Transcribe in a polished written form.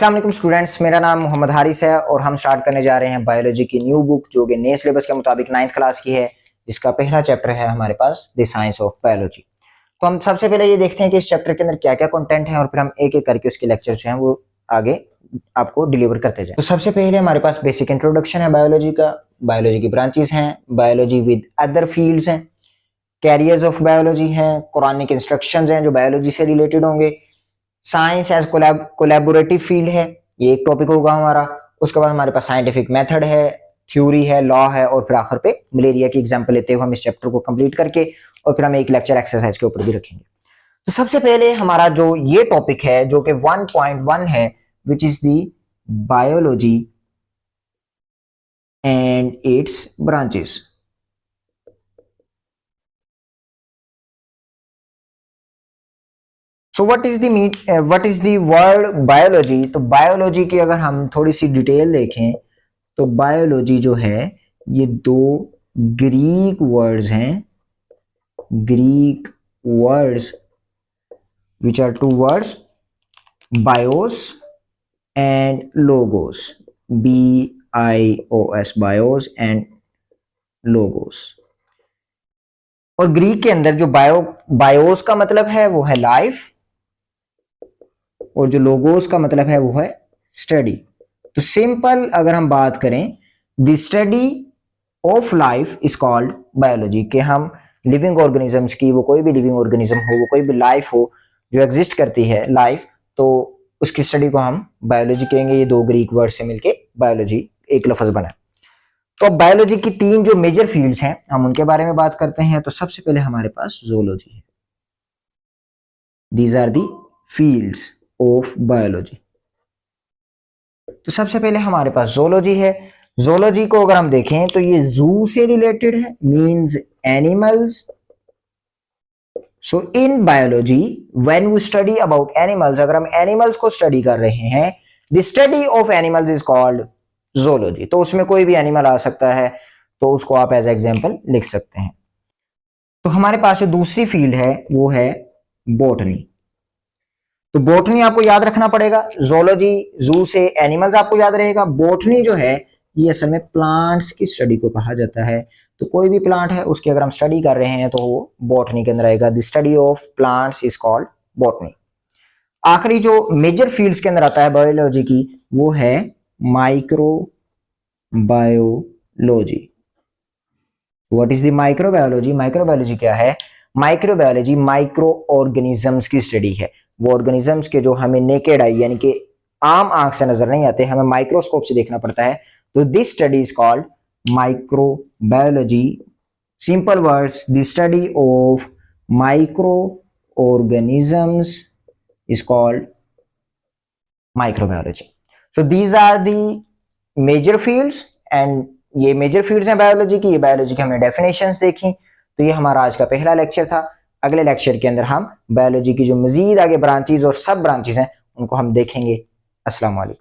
अस्सलाम वालेकुम स्टूडेंट्स, मेरा नाम मोहम्मद हारिस है और हम स्टार्ट करने जा रहे हैं बायोलॉजी की न्यू बुक जो कि नए सिलेबस के मुताबिक 9th क्लास की है, जिसका पहला चैप्टर है हमारे पास द साइंस ऑफ बायोलॉजी। तो हम सबसे पहले ये देखते हैं कि इस चैप्टर के अंदर क्या क्या कंटेंट है और फिर हम एक एक करके उसके लेक्चर जो हैं वो आगे आपको डिलीवर करते जाएं। तो सबसे पहले हमारे पास बेसिक इंट्रोडक्शन है बायोलॉजी का, बायोलॉजी की ब्रांचेस हैं, बायोलॉजी विद अदर फील्ड्स हैं, कैरियर्स ऑफ बायोलॉजी हैं, कुरानिक इंस्ट्रक्शंस हैं जो बायोलॉजी से रिलेटेड होंगे, साइंस एज कोलैबोरेटिव फील्ड है, ये एक टॉपिक होगा हमारा। उसके बाद हमारे पास साइंटिफिक मेथड है, थ्योरी है, लॉ है और फिर आखिर पे मलेरिया की एग्जांपल लेते हुए हम इस चैप्टर को कंप्लीट करके और फिर हम एक लेक्चर एक्सरसाइज के ऊपर भी रखेंगे। तो सबसे पहले हमारा जो ये टॉपिक है जो कि 1.1 है, which is the biology and it's branches. So what is the word biology. तो बायोलॉजी की अगर हम थोड़ी सी डिटेल देखें तो बायोलॉजी जो है ये दो ग्रीक वर्ड्स हैं, Greek words which are two words, bios and logos, BIOS, bios and logos. और ग्रीक के अंदर जो बायोस का मतलब है वो है लाइफ और जो लोगोस का मतलब है वो है स्टडी। तो सिंपल अगर हम बात करें, the study of life is called biology, कि हम लिविंग ऑर्गेनिजम्स की, वो कोई भी लिविंग ऑर्गेनिज्म हो, वो कोई भी लाइफ हो जो एग्जिस्ट करती है लाइफ, तो उसकी स्टडी को हम बायोलॉजी कहेंगे। ये दो ग्रीक वर्ड से मिलके बायोलॉजी एक लफ्ज बना। तो अब बायोलॉजी की तीन जो मेजर फील्ड्स हैं हम उनके बारे में बात करते हैं। तो सबसे पहले हमारे पास जूलॉजी है, these are the fields of biology. तो सबसे पहले हमारे पास जूलॉजी है। जूलॉजी को अगर हम देखें तो ये जू से रिलेटेड है, means animals. So in biology when we study about animals, अगर हम एनिमल्स को स्टडी कर रहे हैं, the study of animals is called zoology. तो उसमें कोई भी एनिमल आ सकता है, तो उसको आप एज एग्जांपल लिख सकते हैं। तो हमारे पास जो दूसरी फील्ड है वो है बॉटनी। तो बॉटनी आपको याद रखना पड़ेगा, जूलॉजी जू से एनिमल्स आपको याद रहेगा। बॉटनी जो है ये असल में प्लांट्स की स्टडी को कहा जाता है। तो कोई भी प्लांट है उसकी अगर हम स्टडी कर रहे हैं तो वो बॉटनी के अंदर आएगा। The study of plants is called botany. आखिरी जो मेजर फील्ड्स के अंदर आता है बायोलॉजी की वो है microbiology. What is the microbiology. Microbiology क्या है? माइक्रोबायोलॉजी माइक्रो ऑर्गेनिजम्स की स्टडी है। वो ऑर्गेनिजम्स के जो हमें नेकेड आई यानी कि आम आंख से नजर नहीं आते, हमें माइक्रोस्कोप से देखना पड़ता है। तो this study is called microbiology. Simple words, the study of micro organisms is called microbiology. So these are the major fields and ये मेजर फील्ड्स हैं बायोलॉजी की। ये बायोलॉजी की हमने डेफिनेशंस देखी। तो ये हमारा आज का पहला लेक्चर था। अगले लेक्चर के अंदर हम बायोलॉजी की जो मजीद आगे ब्रांचेस और सब ब्रांचेस हैं उनको हम देखेंगे। अस्सलाम वालेकुम।